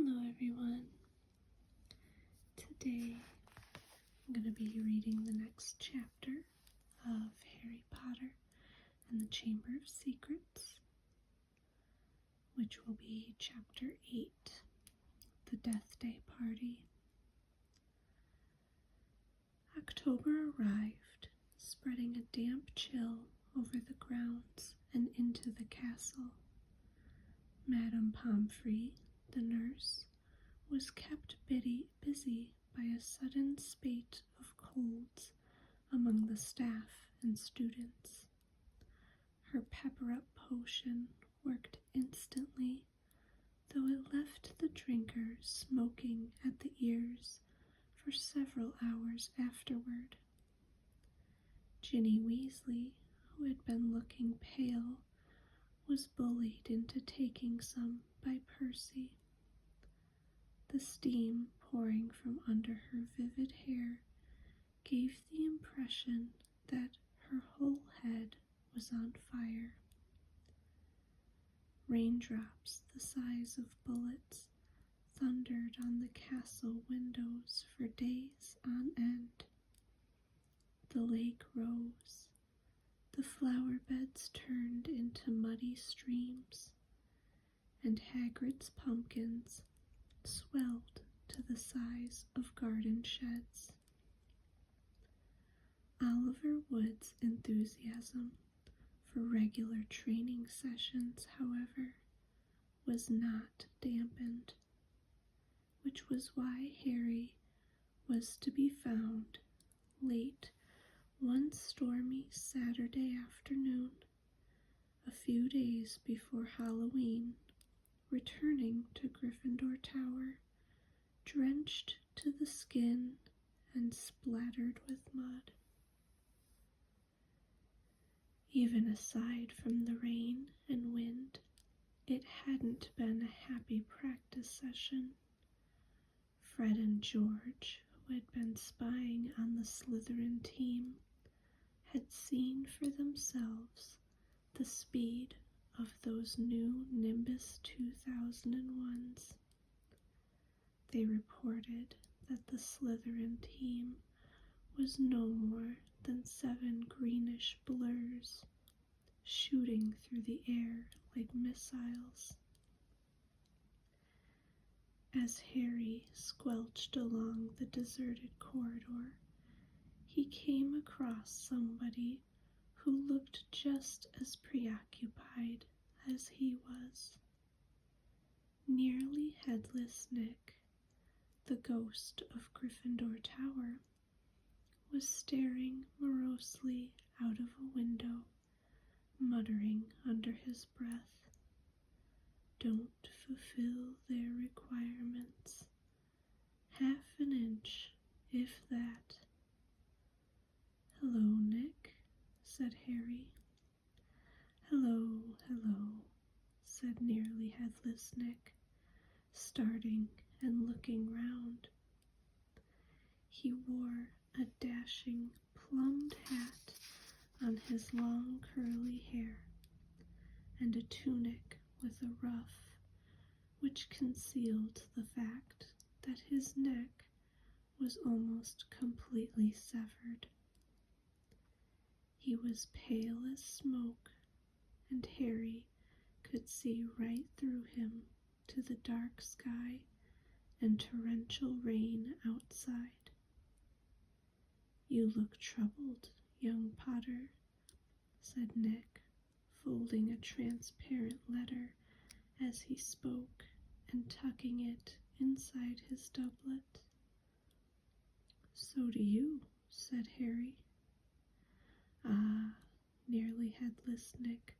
Hello everyone. Today I'm going to be reading the next chapter of Harry Potter and the Chamber of Secrets, which will be chapter 8, The Death Day Party. October arrived, spreading a damp chill over the grounds and into the castle. Madame Pomfrey, the nurse, was kept busy by a sudden spate of colds among the staff and students. Her pepper-up potion worked instantly, though it left the drinker smoking at the ears for several hours afterward. Ginny Weasley, who had been looking pale, was bullied into taking some by Percy. The steam pouring from under her vivid hair gave the impression that her whole head was on fire. Raindrops the size of bullets thundered on the castle windows for days on end. The lake rose. The flower beds turned into muddy streams, and Hagrid's pumpkins swelled to the size of garden sheds. Oliver Wood's enthusiasm for regular training sessions, however, was not dampened, which was why Harry was to be found late one stormy Saturday afternoon, a few days before Halloween, returning to Gryffindor Tower, drenched to the skin and splattered with mud. Even aside from the rain and wind, it hadn't been a happy practice session. Fred and George, who had been spying on the Slytherin team, had seen for themselves the speed of those new Nimbus 2001s. They reported that the Slytherin team was no more than 7 greenish blurs shooting through the air like missiles. As Harry squelched along the deserted corridor, he came across somebody who looked just as preoccupied as he was. Nearly Headless Nick, the ghost of Gryffindor Tower, was staring morosely out of a window, muttering under his breath, "Don't fulfill their requirements. Half an inch, if that." "Hello, Nick," said Harry. "Hello, hello," said Nearly Headless Nick, starting and looking round. He wore a dashing plumed hat on his long curly hair, and a tunic with a ruff which concealed the fact that his neck was almost completely severed. He was pale as smoke, and Harry could see right through him to the dark sky and torrential rain outside. "You look troubled, young Potter," said Nick, folding a transparent letter as he spoke and tucking it inside his doublet. "So do you," said Harry. "Ah," Nearly Headless Nick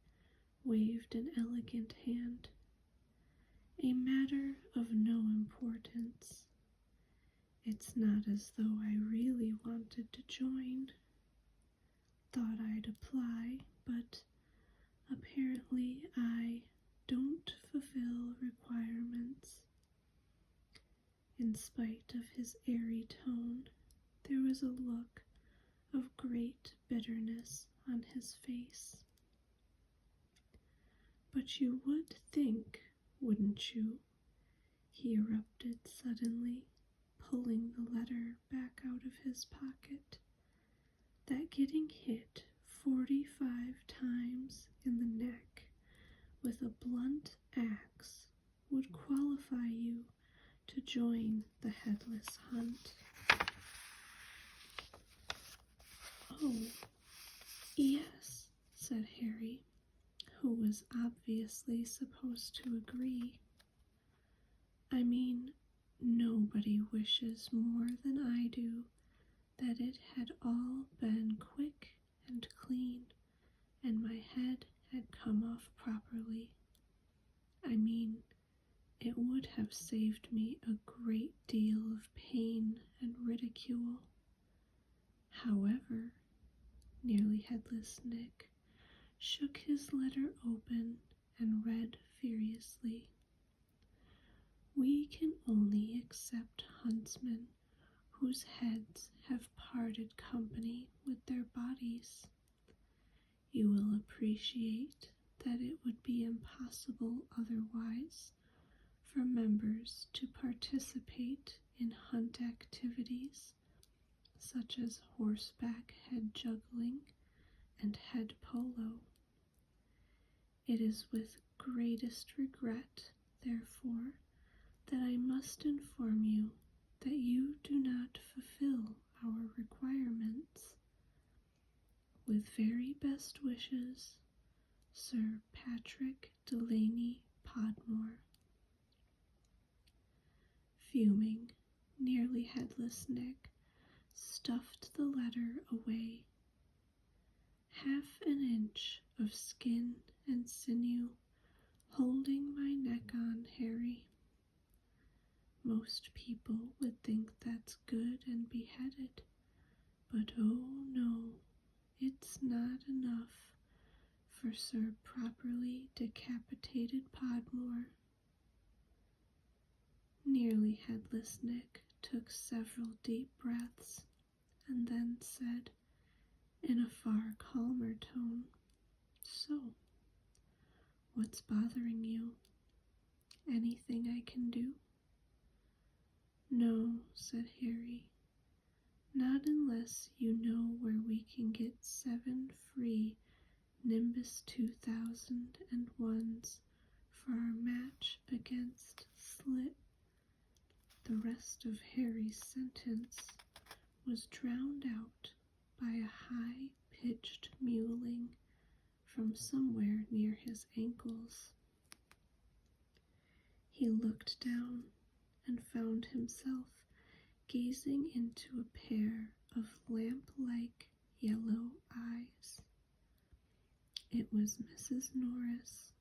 waved an elegant hand. "A matter of no importance. It's not as though I really wanted to join. Thought I'd apply, but apparently I don't fulfill requirements." In spite of his airy tone, there was a look of great bitterness on his face. "But you would think, wouldn't you, he erupted suddenly, pulling the letter back out of his pocket. That getting hit 45 times in the neck with a blunt axe would qualify you to join the Headless Hunt. Oh, yes, said Harry, who was obviously supposed to agree. I mean, nobody wishes more than I do that it had all been quick and clean, and my head had come off properly. I mean, it would have saved me a great deal of pain and ridicule. However, Nearly Headless Nick shook his letter open and read furiously. We can only accept huntsmen whose heads have parted company with their bodies. You will appreciate that it would be impossible otherwise for members to participate in hunt activities such as horseback head juggling and head polo. It is with greatest regret, therefore, that I must inform you that you do not fulfill our requirements. With very best wishes, Sir Patrick Delaney Podmore. Fuming, Nearly Headless Nick stuffed the letter away. Half an inch of skin and sinew holding my neck on, Harry. Most people would think that's good and beheaded, but oh no, it's not enough for Sir Properly Decapitated Podmore. Nearly Headless Nick took several deep breaths and then said, in a far calmer tone, So, what's bothering you? Anything I can do? No, said Harry, not unless you know where we can get 7 free Nimbus 2001s for our match against Slit. The rest of Harry's sentence was drowned out by a high-pitched mewling from somewhere near his ankles. He looked down and found himself gazing into a pair of lamp-like yellow eyes. It was Mrs. Norris,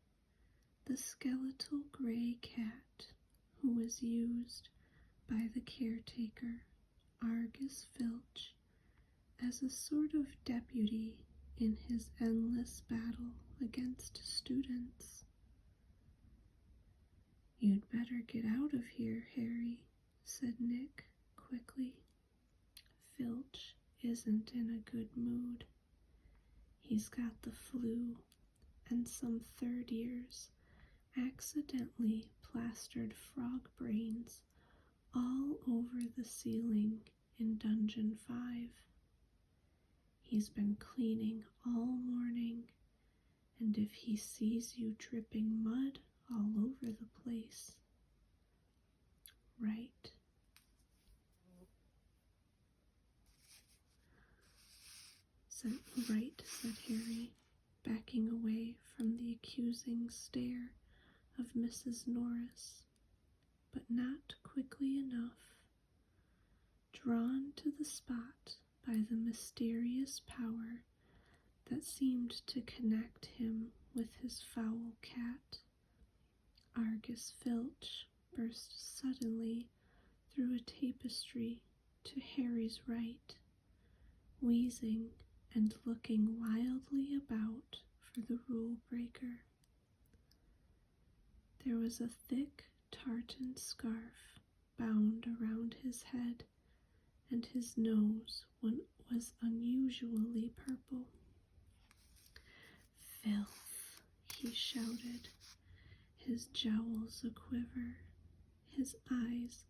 the skeletal gray cat who was used by the caretaker, Argus Filch, as a sort of deputy in his endless battle against students. You'd better get out of here, Harry, said Nick quickly. Filch isn't in a good mood. He's got the flu, and some third years accidentally plastered frog brains all over the ceiling in Dungeon 5. He's been cleaning all morning, and if he sees you dripping mud all over the place. Right. Right, said Harry, backing away from the accusing stare of Mrs. Norris, but not quickly enough. Drawn to the spot by the mysterious power that seemed to connect him with his foul cat, Argus Filch burst suddenly through a tapestry to Harry's right, wheezing and looking wildly about for the rule breaker. There was a thick tartan scarf bound around his head, and his nose was unusually purple. Filth, he shouted, his jowls a-quiver, his eyes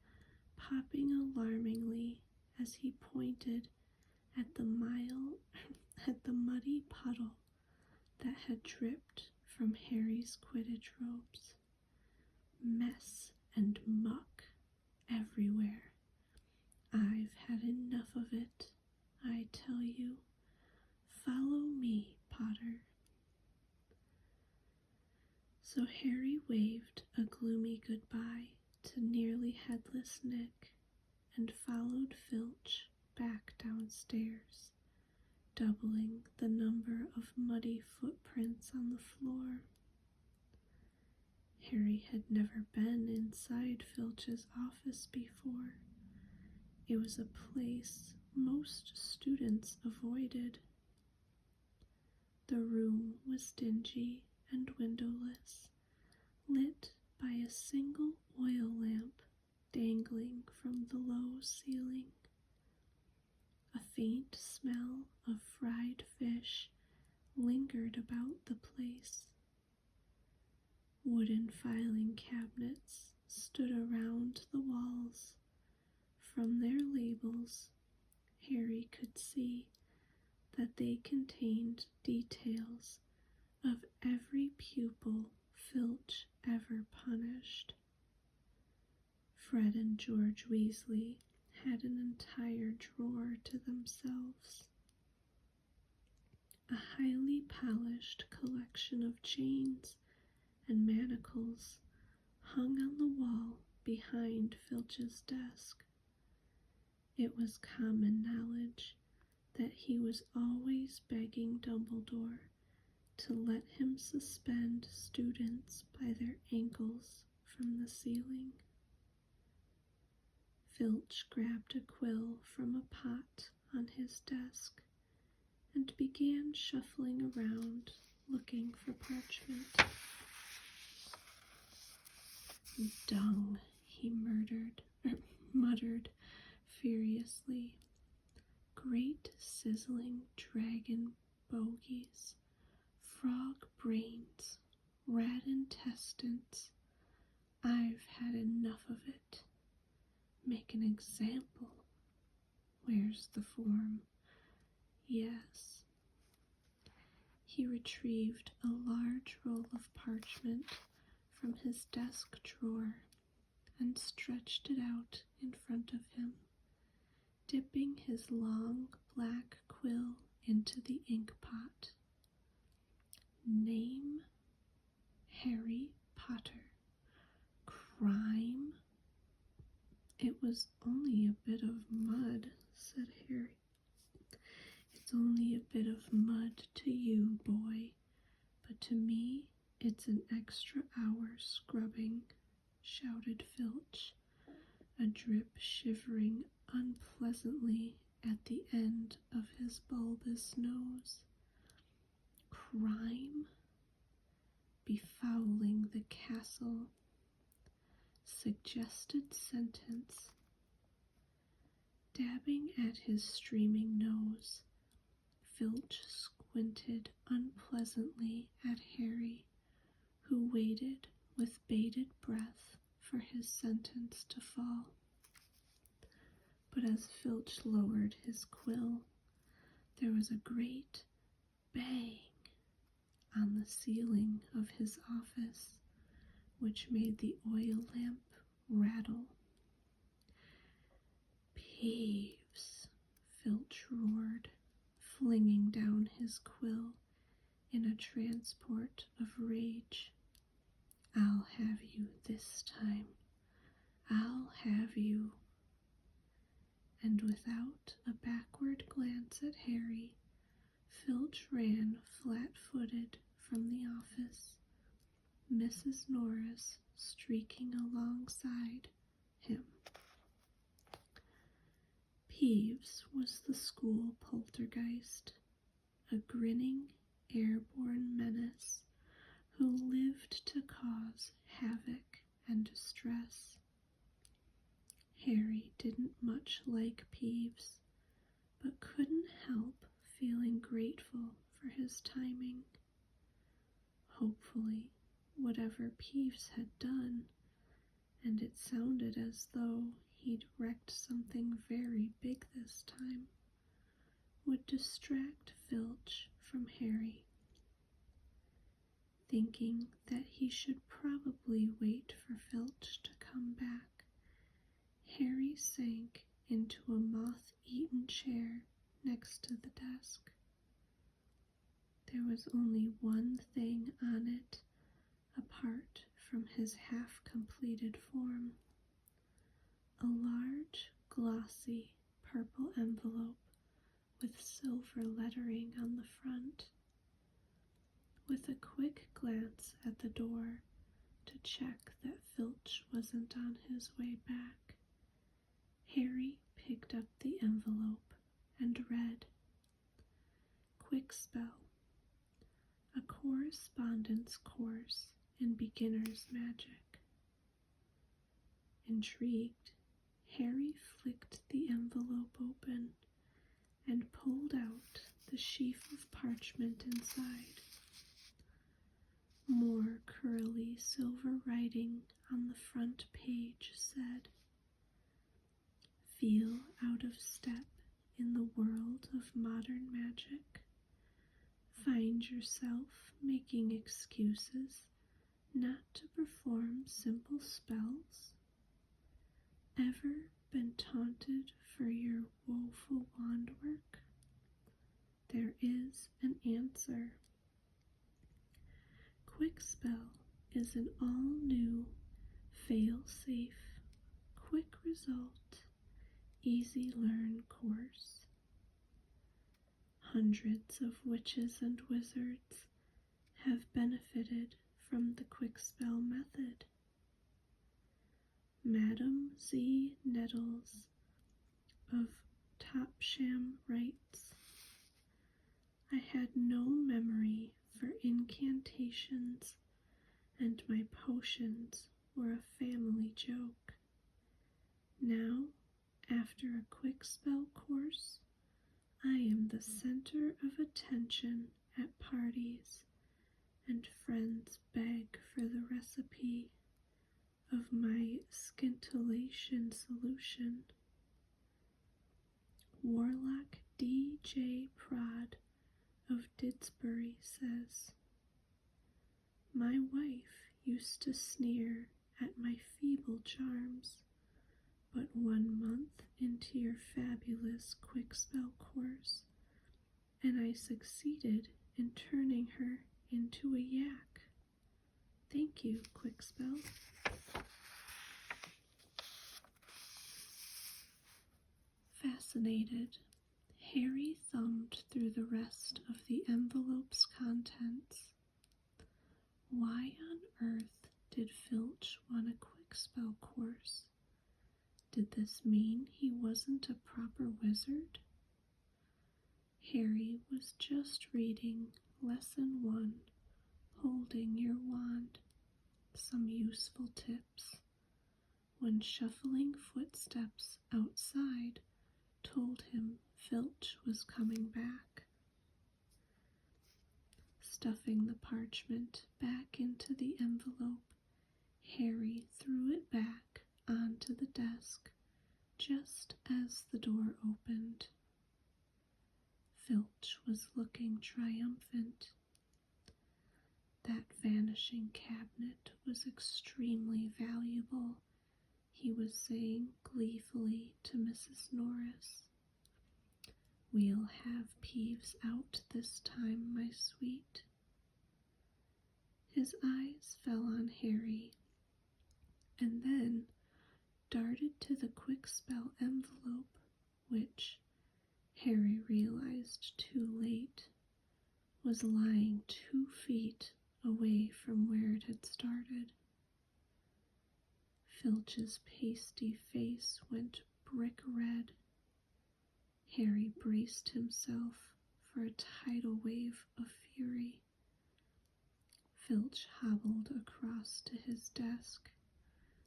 popping alarmingly as he pointed at the muddy puddle that had dripped from Harry's Quidditch robes. Mess and muck everywhere. I've had enough of it, I tell you. Follow me, Potter. So Harry waved a gloomy goodbye to nearly headless Nick and followed Filch back downstairs, doubling the number of muddy footprints on the floor. Harry had never been inside Filch's office before. It was a place most students avoided. The room was dingy and windowless, lit by a single oil lamp dangling from the low ceiling. A faint smell of fried fish lingered about the place. Wooden filing cabinets stood around the walls. From their labels, Harry could see that they contained details of every pupil Filch ever punished. Fred and George Weasley had an entire drawer to themselves. A highly polished collection of chains and manacles hung on the wall behind Filch's desk. It was common knowledge that he was always begging Dumbledore to let him suspend students by their ankles from the ceiling. Filch grabbed a quill from a pot on his desk and began shuffling around looking for parchment. Dung, he muttered furiously. Great sizzling dragon bogies, frog brains, rat intestines. I've had enough of it. Make an example. Where's the form? Yes. He retrieved a large roll of parchment from his desk drawer and stretched it out in front of him, dipping his long black quill into the ink pot. Name, Harry Potter. Crime? It was only a bit of mud, said Harry. It's only a bit of mud to you, boy, but to me it's an extra hour scrubbing, shouted Filch, a drip shivering unpleasantly at the end of his bulbous nose. Crime? Befouling the castle. Suggested sentence. Dabbing at his streaming nose, Filch squinted unpleasantly at Harry, who waited with bated breath for his sentence to fall. But as Filch lowered his quill, there was a great bang on the ceiling of his office, which made the oil lamp rattle. Peeves, Filch roared, flinging down his quill in a transport of rage. I'll have you this time. I'll have you. And without a backward glance at Harry, Filch ran flat-footed from the office, Mrs. Norris streaking alongside him. Peeves was the school poltergeist, a grinning, airborne menace who lived to cause havoc and distress. Harry didn't much like Peeves, but couldn't help feeling grateful for his timing. Hopefully, whatever Peeves had done, and it sounded as though he'd wrecked something very big this time, would distract Filch from Harry. Thinking that he should probably wait for Filch to come back, Harry sank into a moth-eaten chair next to the desk. There was only one thing on it apart from his half-completed form: a large, glossy, purple envelope with silver lettering on the front. With a quick glance at the door to check that Filch wasn't on his way back, Harry picked up the envelope and read, "Quick Spell, a correspondence course in beginner's magic." Intrigued, Harry flicked the envelope open and pulled out the sheaf of parchment inside. More curly silver writing on the front page said, "Feel out of step in the world of modern magic? Find yourself making excuses not to perform simple spells? Ever been taunted for your woeful wand work? There is an answer. Quick Spell is an all-new, fail-safe, quick result, easy-learn course. Hundreds of witches and wizards have benefited from the Quick Spell method. Madame Z. Nettles of Topsham writes, "I had no memory for incantations, and my potions were a family joke. Now, after a quick spell course, I am the center of attention at parties, and friends beg for the recipe of my scintillation solution." Warlock D.J. Prod of Didsbury says, "My wife used to sneer at my feeble charms, but 1 month into your fabulous quick spell course, and I succeeded in turning her into a yak. Thank you, Quick Spell." Fascinated, Harry thumbed through the rest of the envelope's contents. Why on earth did Filch want a quick spell course? Did this mean he wasn't a proper wizard? Harry was just reading Lesson 1, Holding Your Wand, Some Useful Tips, when shuffling footsteps outside told him Filch was coming back. Stuffing the parchment back into the envelope, Harry threw it back onto the desk just as the door opened. Filch was looking triumphant. That vanishing cabinet was extremely valuable, he was saying gleefully to Mrs. Norris. "We'll have Peeves out this time, my sweet." His eyes fell on Harry, and then darted to the quick spell envelope, which, Harry realized too late, was lying 2 feet away from where it had started. Filch's pasty face went brick red. Harry braced himself for a tidal wave of fury. Filch hobbled across to his desk,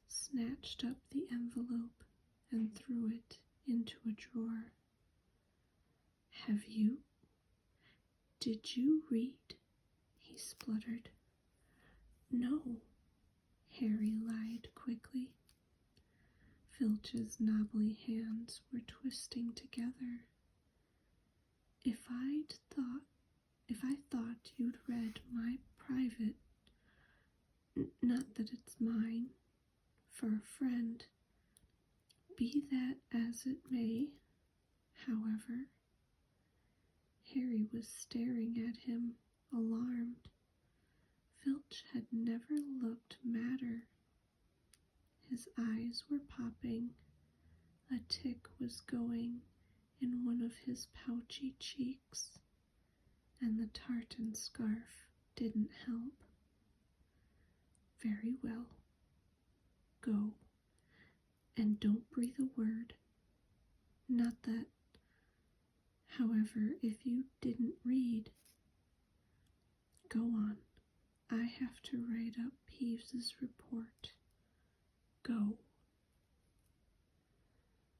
snatched up the envelope, and threw it into a drawer. Did you read?" he spluttered. "No," Harry lied quickly. Filch's knobbly hands were twisting together. If I thought you'd read my private, not that it's mine, for a friend, be that as it may, however, Harry was staring at him, alarmed. Filch had never looked madder. His eyes were popping. A tick was going in one of his pouchy cheeks, and the tartan scarf didn't help. Very well. Go, and don't breathe a word. Not that, however, if you didn't read. Go on. I have to write up Peeves's report. Go.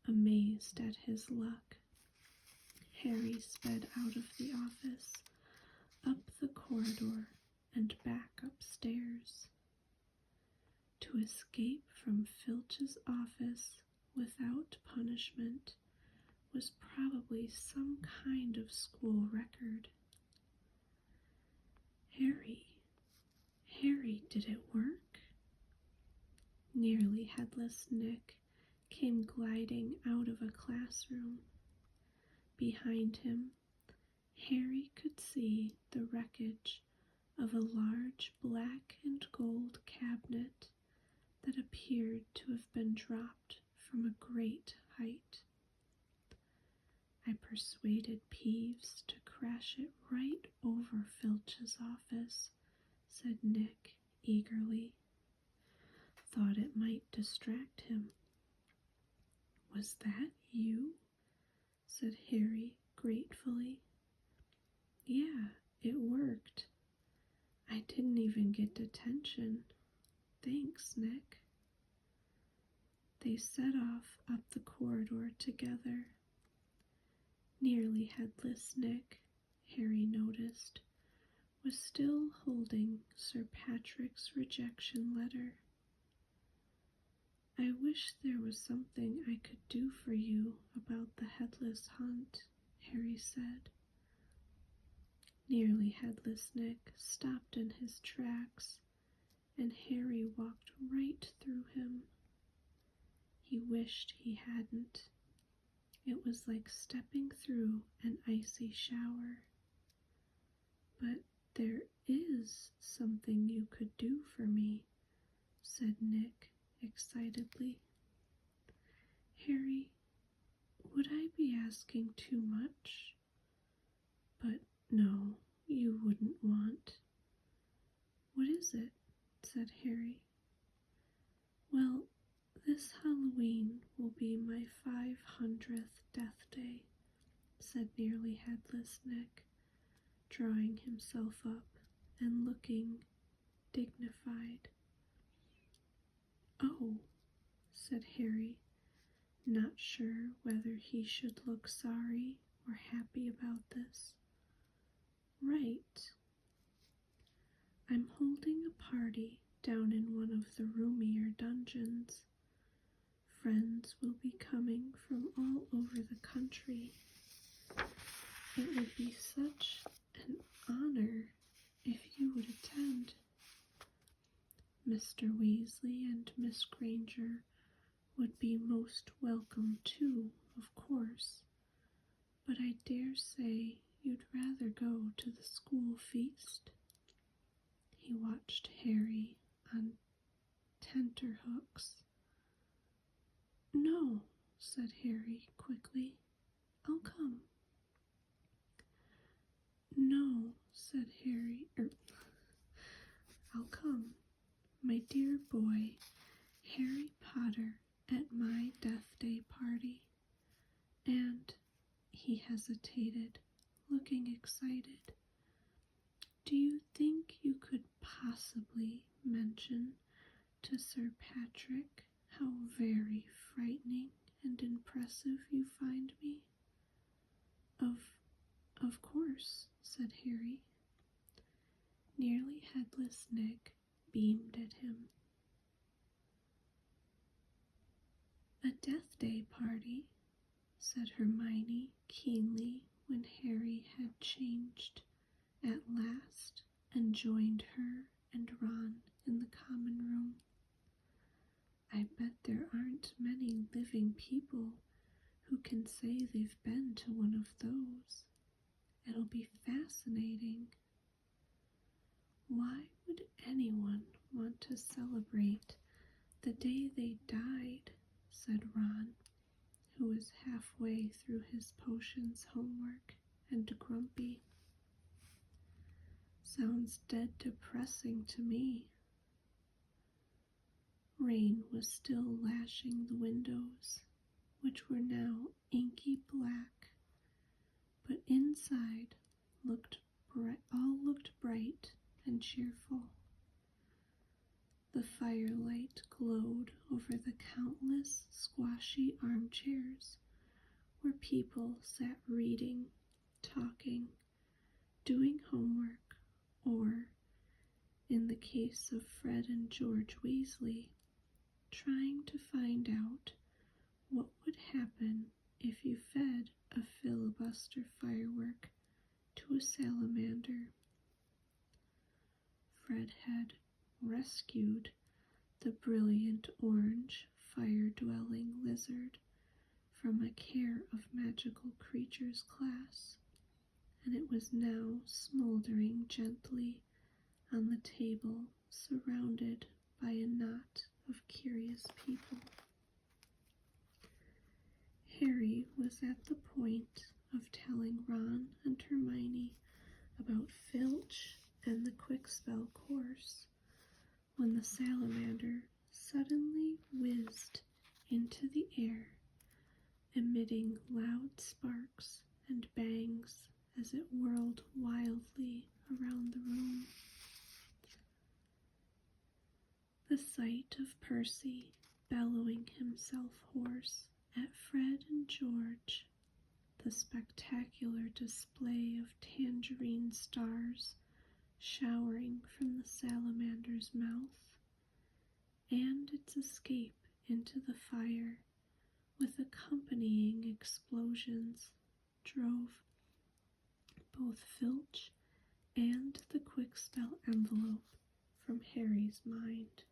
Amazed at his luck, Harry sped out of the office, up the corridor, and back upstairs. To escape from Filch's office without punishment was probably some kind of school record. Harry, did it work? Nearly headless Nick came gliding out of a classroom. Behind him, Harry could see the wreckage of a large black and gold cabinet that appeared to have been dropped from a great height. I persuaded Peeves to crash it right over Filch's office, said Nick eagerly. Thought it might distract him. Was that you? Said Harry gratefully. Yeah, it worked. I didn't even get detention. Thanks, Nick. They set off up the corridor together. Nearly headless Nick, Harry noticed, was still holding Sir Patrick's rejection letter. I wish there was something I could do for you about the headless hunt, Harry said. Nearly headless Nick stopped in his tracks, and Harry walked right through him. He wished he hadn't. It was like stepping through an icy shower. But there is something you could do for me, said Nick excitedly. Harry, would I be asking too much? But no, you wouldn't want. What is it? Said Harry. Well, this Halloween will be my 500th death day, said Nearly Headless Nick, drawing himself up and looking dignified. Oh, said Harry, not sure whether he should look sorry or happy about this. Right. I'm holding a party down in one of the roomier dungeons. Friends will be coming from all over the country. It would be such an honor if you would attend. Mr. Weasley and Miss Granger would be most welcome too, of course, but I dare say you'd rather go to the school feast. He watched Harry on tenterhooks. No, said Harry quickly. I'll come. No, said Harry. I'll come. My dear boy, Harry Potter at my death day party. And he hesitated, looking excited. Do you think you could possibly mention to Sir Patrick how very frightening and impressive you find me? Of course, said Harry. Nearly Headless Nick beamed at him. "A Death Day party," said Hermione keenly when Harry had changed at last and joined her and Ron in the common room. "I bet there aren't many living people who can say they've been to one of those. It'll be fascinating." "Why would anyone want to celebrate the day they died?" said Ron, who was halfway through his potions homework and grumpy. "Sounds dead depressing to me." Rain was still lashing the windows, which were now inky black, but inside all looked bright and cheerful. The firelight glowed over the countless squashy armchairs where people sat reading, talking, doing homework, or, in the case of Fred and George Weasley, trying to find out what would happen if you fed a filibuster firework to a salamander. Fred had rescued the brilliant orange fire-dwelling lizard from a Care of Magical Creatures class, and it was now smoldering gently on the table, surrounded by a knot of curious people. Harry was at the point of telling Ron and Hermione about Filch and the Quickspell course when the salamander suddenly whizzed into the air, emitting loud sparks and bangs as it whirled wildly around the room. The sight of Percy bellowing himself hoarse at Fred and George, the spectacular display of tangerine stars showering from the salamander's mouth, and its escape into the fire with accompanying explosions drove both Filch and the Quickspell envelope from Harry's mind.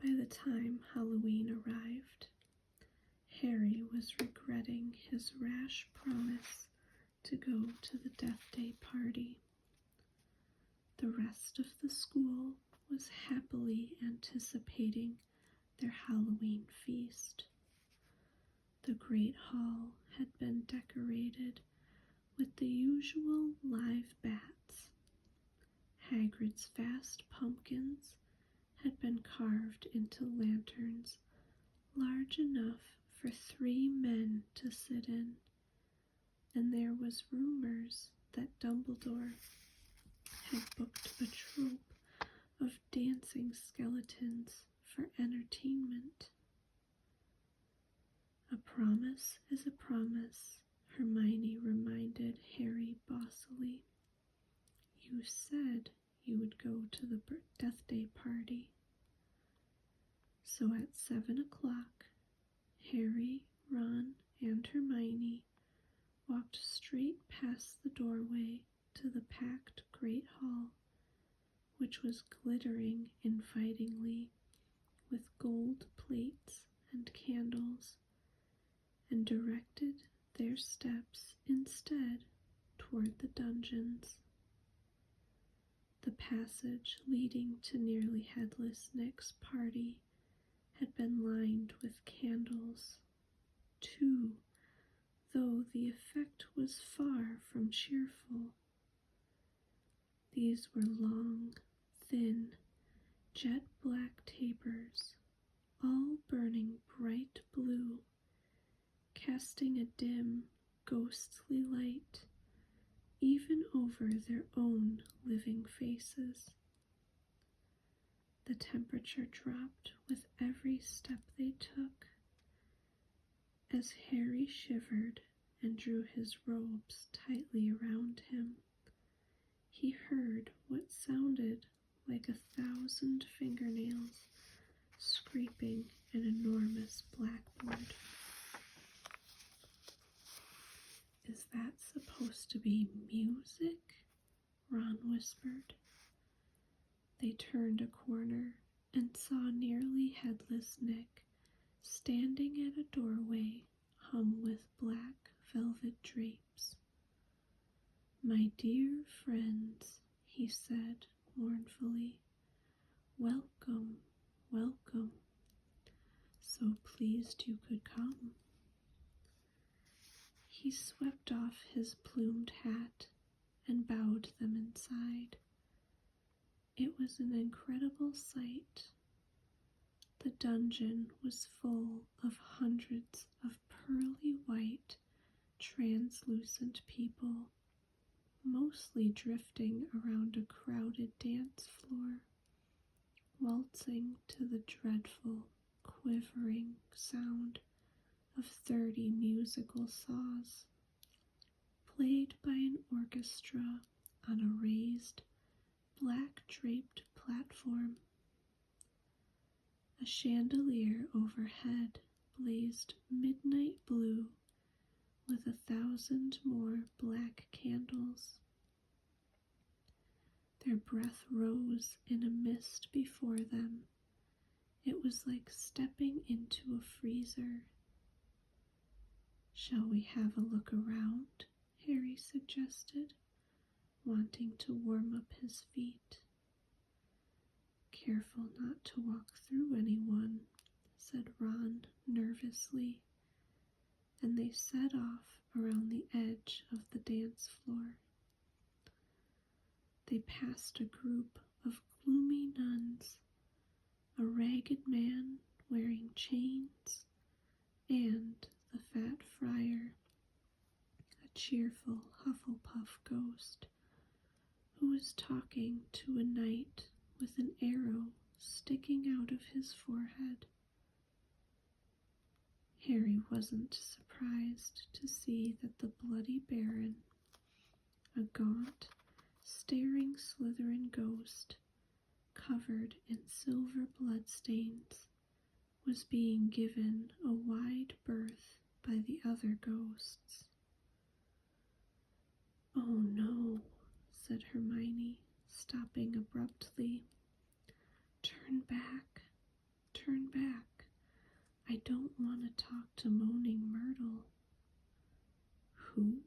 By the time Halloween arrived, Harry was regretting his rash promise to go to the Death Day party. The rest of the school was happily anticipating their Halloween feast. The Great Hall had been decorated with the usual live bats. Hagrid's vast pumpkins had been carved into lanterns large enough for 3 men to sit in, and there was rumors that Dumbledore had booked a troupe of dancing skeletons for entertainment. "A promise is a promise," Hermione reminded Harry bossily. "You said you would go to the Death Day party." So at 7 o'clock, Harry, Ron, and Hermione walked straight past the doorway to the packed Great Hall, which was glittering invitingly with gold plates and candles, and directed their steps instead toward the dungeons. The passage leading to Nearly Headless Nick's party had been lined with candles, too, though the effect was far from cheerful. These were long, thin, jet-black tapers, all burning bright blue, casting a dim, ghostly light even over their own living faces. The temperature dropped with every step they took. As Harry shivered and drew his robes tightly around him, he heard what sounded like 1,000 fingernails scraping an enormous blackboard. "Is that supposed to be music?" Ron whispered. They turned a corner and saw nearly headless Nick standing at a doorway hung with black velvet drapes. "My dear friends," he said mournfully, "welcome, welcome. So pleased you could come." He swept off his plumed hat and bowed them inside. It was an incredible sight. The dungeon was full of hundreds of pearly white, translucent people, mostly drifting around a crowded dance floor, waltzing to the dreadful, quivering sound of 30 musical saws, played by an orchestra on a raised, black-draped platform. A chandelier overhead blazed midnight blue with 1,000 more black candles. Their breath rose in a mist before them. It was like stepping into a freezer. "Shall we have a look around?" Harry suggested, wanting to warm up his feet. "Careful not to walk through anyone," said Ron nervously, and they set off around the edge of the dance floor. They passed a group of gloomy nuns, a ragged man wearing chains, and the fat friar, a cheerful Hufflepuff ghost, who was talking to a knight with an arrow sticking out of his forehead. Harry wasn't surprised to see that the Bloody Baron, a gaunt, staring Slytherin ghost covered in silver bloodstains, was being given a wide berth by the other ghosts. "Oh no," said Hermione, stopping abruptly. Turn back. I don't want to talk to Moaning Myrtle." "Who?"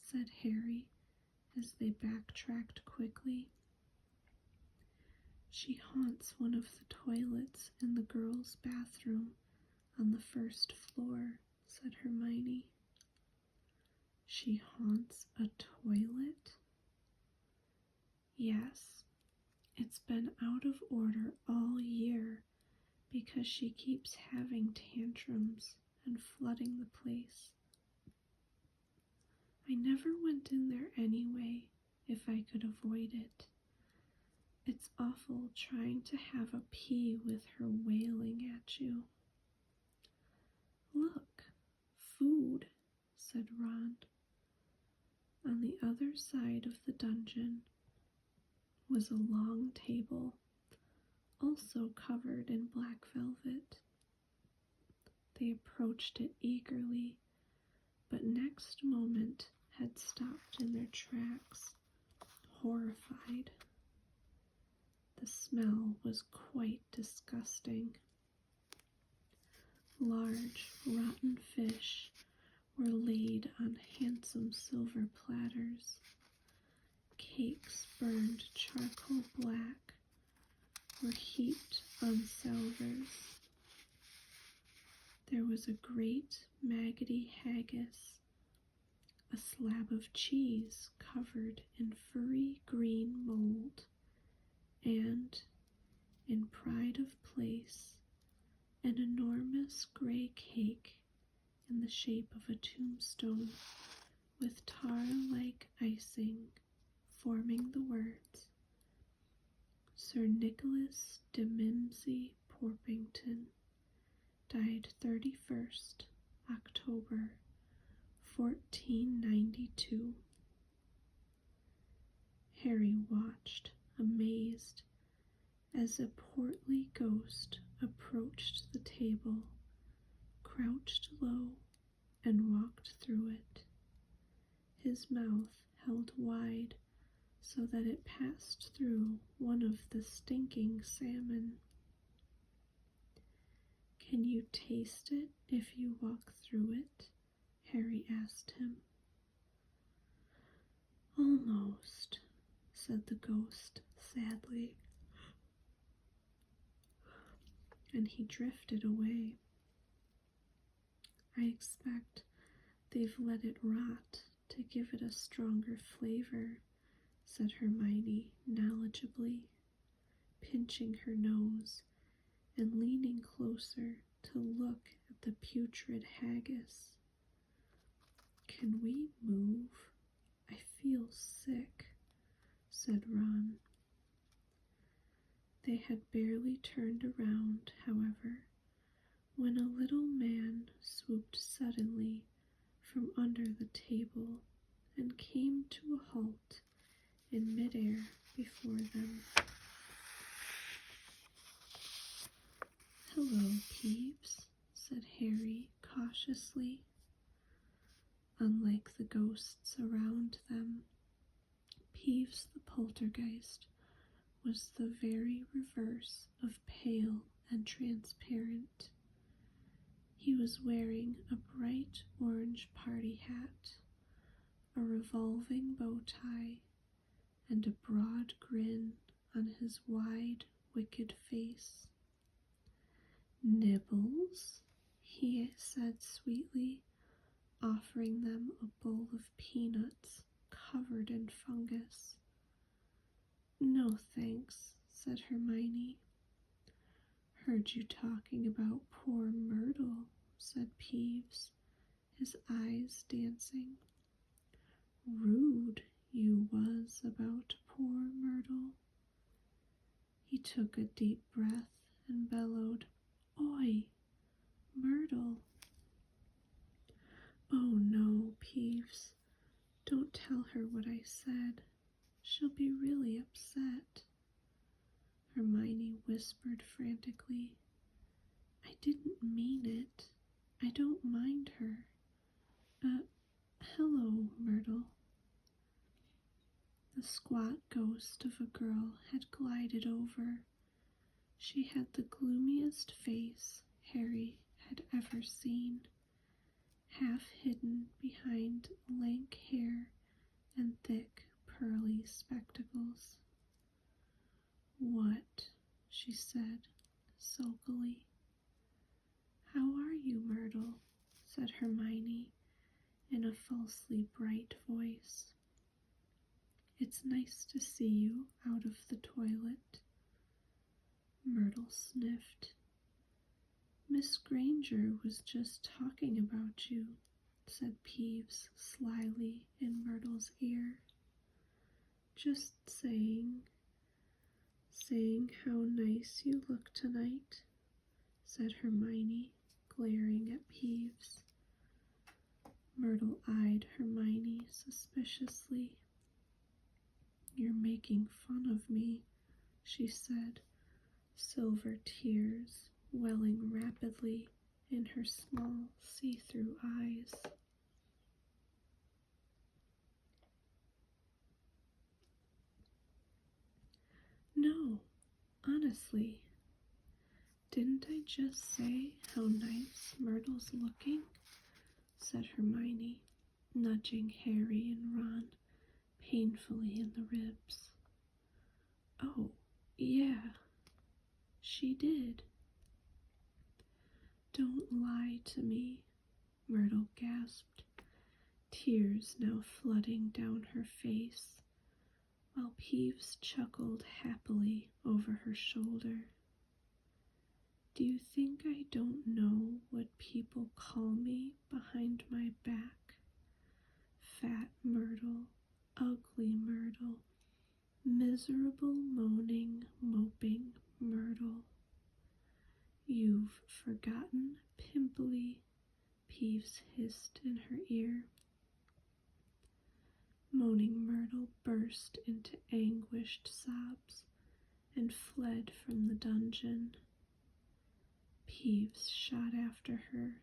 said Harry as they backtracked quickly. "She haunts one of the toilets in the girls' bathroom on the first floor," said Hermione. "She haunts a toilet?" "Yes. It's been out of order all year because she keeps having tantrums and flooding the place. I never went in there anyway if I could avoid it. It's awful trying to have a pee with her wailing at you." "Look, food," said Ron. On the other side of the dungeon was a long table, also covered in black velvet. They approached it eagerly, but next moment had stopped in their tracks, horrified. The smell was quite disgusting. Large, rotten fish were laid on handsome silver platters. Cakes burned charcoal black were heaped on salvers. There was a great maggoty haggis, a slab of cheese covered in furry green mold, and, in pride of place, an enormous gray cake in the shape of a tombstone with tar-like icing forming the words, "Sir Nicholas de Mimsy Porpington, died 31st October, 1492. Harry watched, amazed, as a portly ghost approached the table, crouched low, and walked through it. His mouth held wide so that it passed through one of the stinking salmon. "Can you taste it if you walk through it?" Harry asked him. "Almost," said the ghost sadly, and he drifted away. "I expect they've let it rot to give it a stronger flavor," said Hermione knowledgeably, pinching her nose and leaning closer to look at the putrid haggis. "Can we move? I feel sick," said Ron. They had barely turned around, however, when a little man swooped suddenly from under the table and came to a halt in midair before them. "Hello, Peeves," said Harry cautiously. Unlike the ghosts around them, Peeves the poltergeist was the very reverse of pale and transparent. He was wearing a bright orange party hat, a revolving bow tie, and a broad grin on his wide, wicked face. "Nibbles?" he said sweetly, offering them a bowl of peanuts covered in fungus. "No, thanks," said Hermione. "Heard you talking about poor Myrtle," said Peeves, his eyes dancing. "Rude you was about poor Myrtle." He took a deep breath and bellowed, "Oi, Myrtle!" "Oh no, Peeves, don't tell her what I said. She'll be really upset," Hermione whispered frantically. "I didn't mean it. I don't mind her. Hello, Myrtle." The squat ghost of a girl had glided over. She had the gloomiest face Harry had ever seen, half hidden behind lank hair and thick, pearly spectacles. "What?" she said, sulkily. "How are you, Myrtle?" said Hermione in a falsely bright voice. "It's nice to see you out of the toilet." Myrtle sniffed. "Miss Granger was just talking about you," said Peeves slyly in Myrtle's ear. "Just saying how nice you look tonight," said Hermione, glaring at Peeves. Myrtle eyed Hermione suspiciously. "You're making fun of me," she said, silver tears welling rapidly in her small see-through eyes. "No, honestly. Didn't I just say how nice Myrtle's looking?" said Hermione, nudging Harry and Ron painfully in the ribs. "Oh, yeah, she did." "Don't lie to me," Myrtle gasped, tears now flooding down her face, while Peeves chuckled happily over her shoulder. "Do you think I don't know what people call me behind my back? Fat Myrtle, ugly Myrtle, miserable, moaning, moping Myrtle." "You've forgotten pimply," Peeves hissed in her ear. Moaning Myrtle burst into anguished sobs and fled from the dungeon. Peeves shot after her,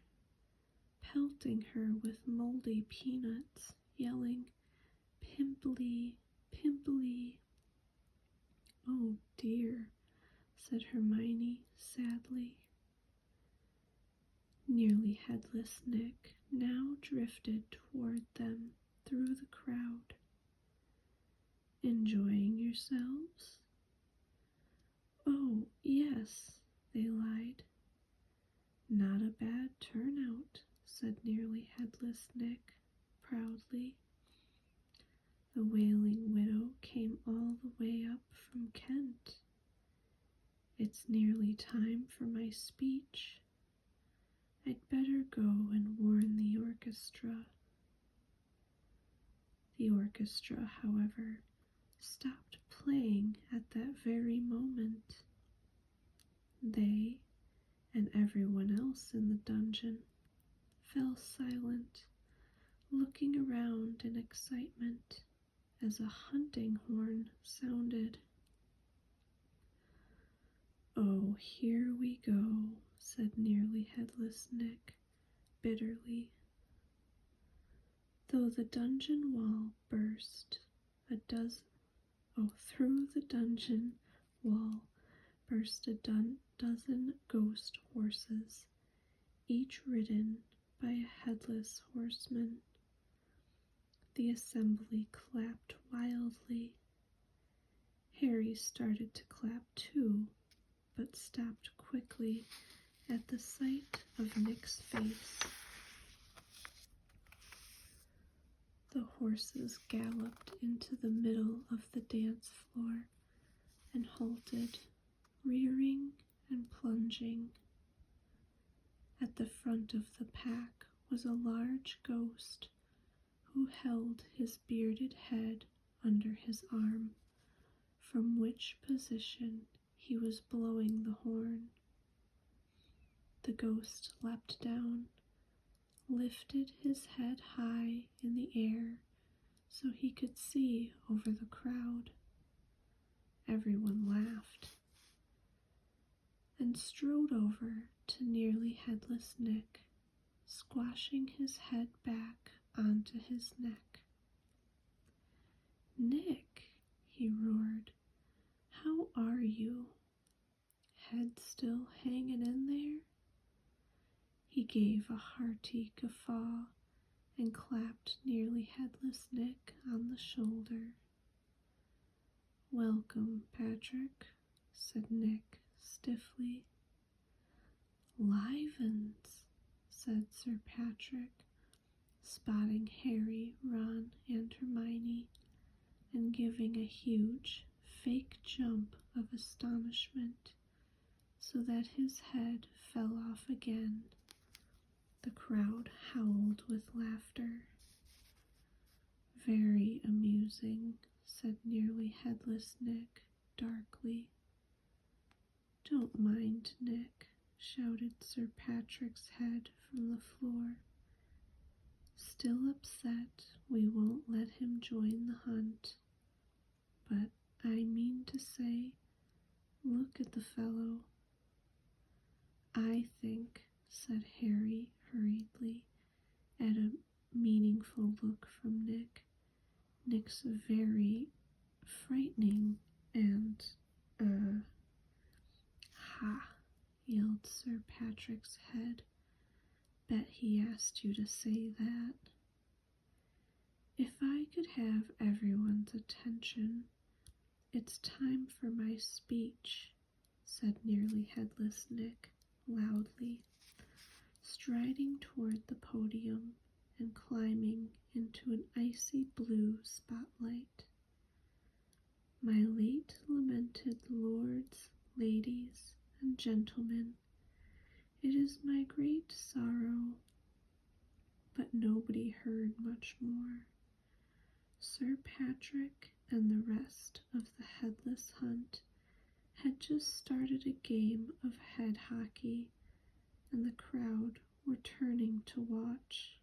pelting her with moldy peanuts, yelling, "Pimply, Pimply." "Oh dear," said Hermione sadly. Nearly Headless Nick now drifted toward them through the crowd. "Enjoying yourselves?" "Oh, yes," they lied. "Not a bad turnout," said Nearly Headless Nick proudly. "The Wailing Widow came all the way up from Kent. It's nearly time for my speech. I'd better go and warn the orchestra." The orchestra, however, stopped playing at that very moment. They, and everyone else in the dungeon, fell silent, looking around in excitement as a hunting horn sounded. "Oh, here we go," said Nearly Headless Nick bitterly. Through the dungeon wall burst a dozen ghost horses, each ridden by a headless horseman. The assembly clapped wildly. Harry started to clap too, but stopped quickly at the sight of Nick's face. The horses galloped into the middle of the dance floor and halted, rearing and plunging. At the front of the pack was a large ghost who held his bearded head under his arm, from which position he was blowing the horn. The ghost leapt down, lifted his head high in the air so he could see over the crowd. Everyone laughed, and strode over to Nearly Headless Nick, squashing his head back onto his neck. "Nick," he roared, "how are you? Head still hanging in there?" He gave a hearty guffaw and clapped Nearly Headless Nick on the shoulder. "Welcome, Patrick," said Nick stiffly. "Livens," said Sir Patrick, spotting Harry, Ron, and Hermione, and giving a huge, fake jump of astonishment so that his head fell off again. The crowd howled with laughter. "Very amusing," said Nearly Headless Nick darkly. "Don't mind Nick," shouted Sir Patrick's head from the floor. "Still upset we won't let him join the hunt. But I mean to say, look at the fellow." "I think," said Harry hurriedly, at a meaningful look from Nick, "Nick's very frightening and, Ha!" yelled Sir Patrick's head. "Bet he asked you to say that." "If I could have everyone's attention, it's time for my speech," said Nearly Headless Nick loudly, striding toward the podium and climbing into an icy blue spotlight. "My late lamented lords, ladies, and gentlemen, it is my great sorrow." But nobody heard much more. Sir Patrick and the rest of the Headless Hunt had just started a game of head hockey, and the crowd were turning to watch.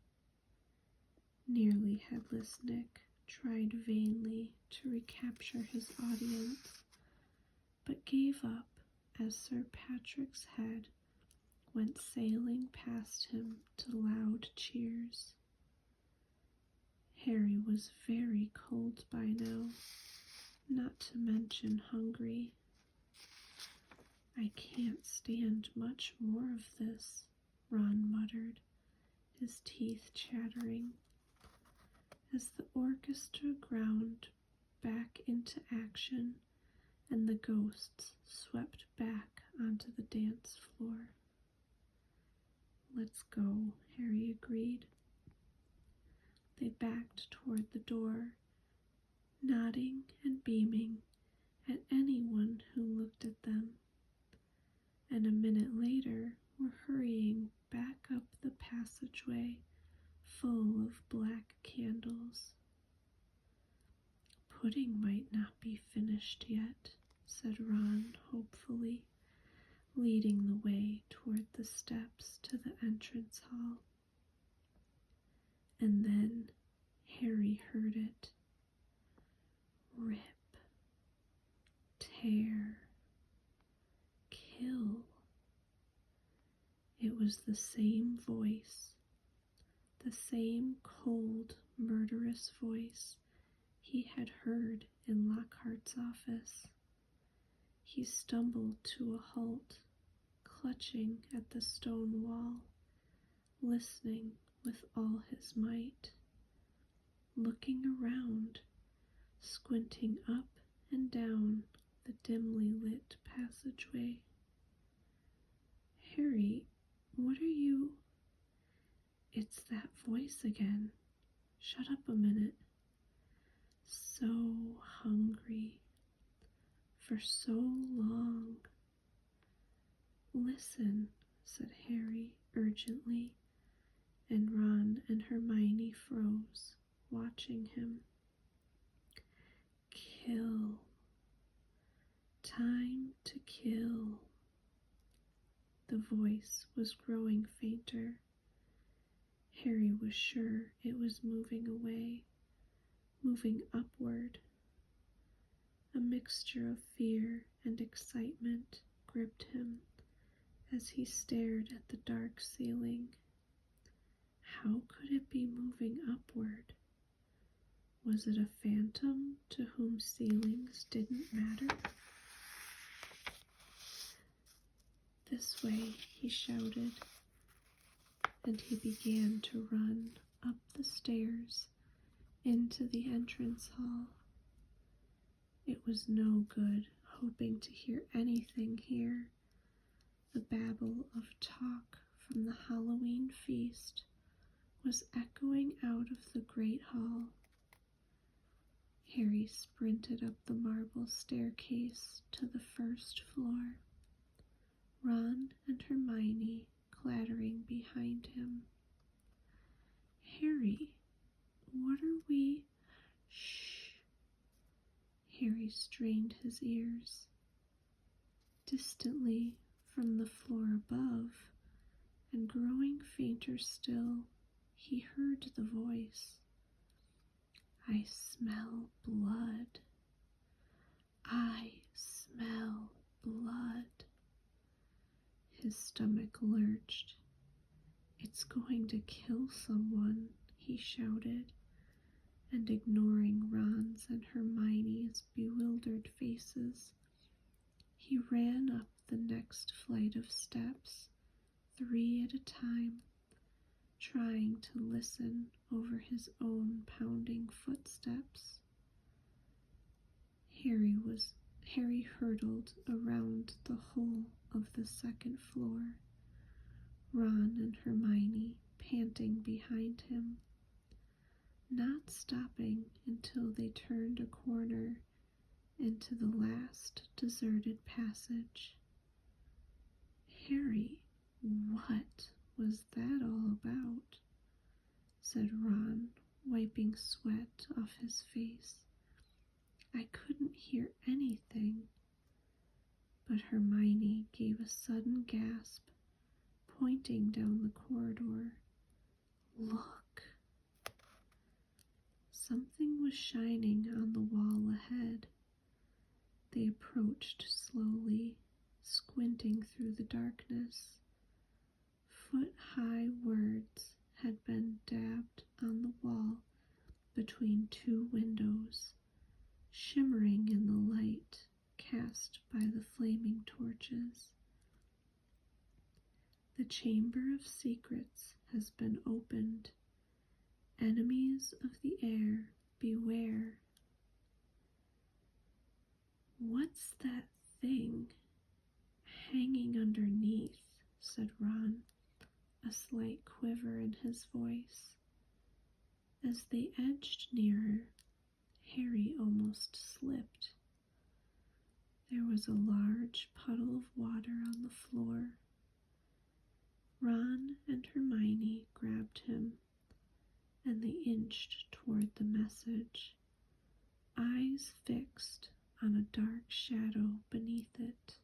Nearly Headless Nick tried vainly to recapture his audience, but gave up as Sir Patrick's head went sailing past him to loud cheers. Harry was very cold by now, not to mention hungry. "I can't stand much more of this," Ron muttered, his teeth chattering. As the orchestra ground back into action and the ghosts swept back onto the dance floor. "Let's go," Harry agreed. They backed toward the door, nodding and beaming at anyone who looked at them, and a minute later were hurrying back up the passageway full of black candles. "Pudding might not be finished yet," said Ron hopefully, leading the way toward the steps to the entrance hall. And then Harry heard it. Rip, tear, kill. It was the same voice, the same cold, murderous voice he had heard in Lockhart's office. He stumbled to a halt, clutching at the stone wall, listening with all his might, looking around, squinting up and down the dimly lit passageway. "Harry, what are you—" "It's that voice again. Shut up a minute. So hungry. For so long." "Listen," said Harry urgently, and Ron and Hermione froze, watching him. "Kill. Time to kill." The voice was growing fainter. Harry was sure it was moving away, moving upward. A mixture of fear and excitement gripped him as he stared at the dark ceiling. How could it be moving upward? Was it a phantom to whom ceilings didn't matter? "This way," he shouted, and he began to run up the stairs into the entrance hall. It was no good hoping to hear anything here. The babble of talk from the Halloween feast was echoing out of the great hall. Harry sprinted up the marble staircase to the first floor, Ron and Hermione clattering behind him. "Harry, what are we—" "Shh!" Harry strained his ears. Distantly from the floor above, and growing fainter still, he heard the voice. "I smell blood. I smell blood." His stomach lurched. "It's going to kill someone," he shouted, and ignoring Ron's and Hermione's bewildered faces, he ran up the next flight of steps, 3 at a time, trying to listen over his own pounding footsteps. Harry hurtled around the whole of the second floor, Ron and Hermione panting behind him, not stopping until they turned a corner into the last deserted passage. "Harry, what was that all about?" said Ron, wiping sweat off his face. "I couldn't hear anything." But Hermione gave a sudden gasp, pointing down the corridor. "Look!" Something was shining on the wall ahead. They approached slowly, squinting through the darkness. Foot-high words had been dabbed on the wall between two windows, shimmering in the light cast by the flaming torches. The Chamber of Secrets has been opened. Enemies of the air, beware. What's that thing hanging underneath? Said Ron, a slight quiver in his voice. As they edged nearer, Harry almost slipped. There was a large puddle of water on the floor. Ron and Hermione grabbed him, and they inched toward the message, eyes fixed on a dark shadow beneath it.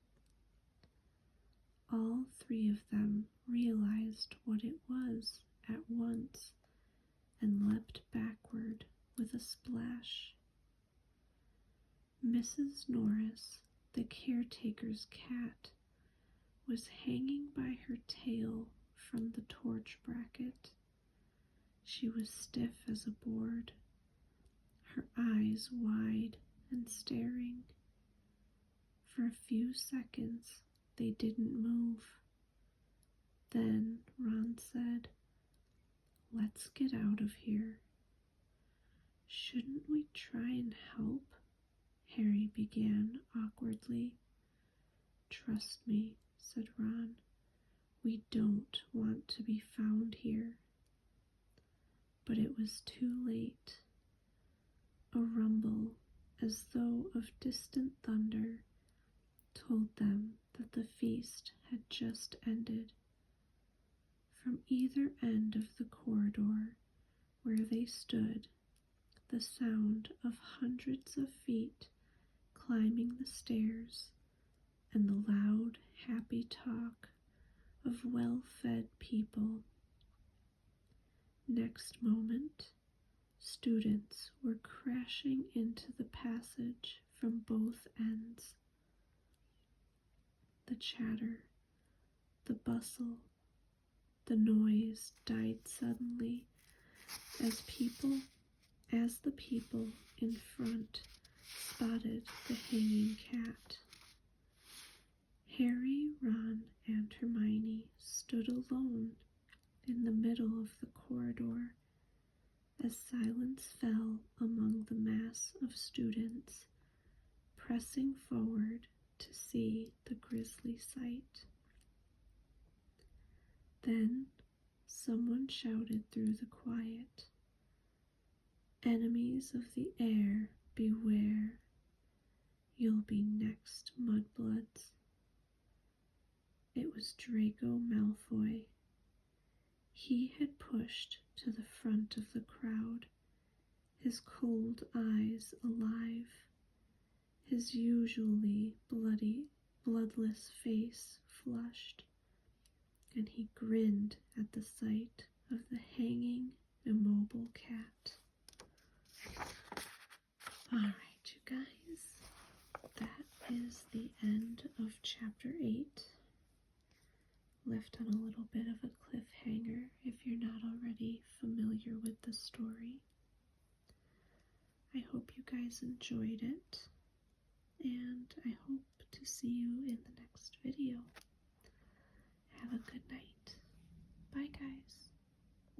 All three of them realized what it was at once and leapt backward with a splash. Mrs. Norris, the caretaker's cat, was hanging by her tail from the torch bracket. She was stiff as a board, her eyes wide and staring. For a few seconds they didn't move. Then Ron said, "Let's get out of here." "Shouldn't we try and help?" Harry began awkwardly. "Trust me," said Ron. "We don't want to be found here." But it was too late. A rumble, as though of distant thunder, told them that the feast had just ended. From either end of the corridor where they stood, the sound of hundreds of feet climbing the stairs and the loud, happy talk of well-fed people. Next moment, students were crashing into the passage from both ends. The chatter, the bustle, the noise died suddenly as the people in front spotted the hanging cat. Harry, Ron, and Hermione stood alone in the middle of the corridor as silence fell among the mass of students pressing forward to see the grisly sight. Then someone shouted through the quiet, "Enemies of the air, beware. You'll be next, mudbloods." It was Draco Malfoy. He had pushed to the front of the crowd, his cold eyes alive, his usually bloodless face flushed, and he grinned at the sight of the hanging, immobile cat. Alright, you guys, that is the end of Chapter 8. Left on a little bit of a cliffhanger if you're not already familiar with the story. I hope you guys enjoyed it, and I hope to see you in the next video. Have a good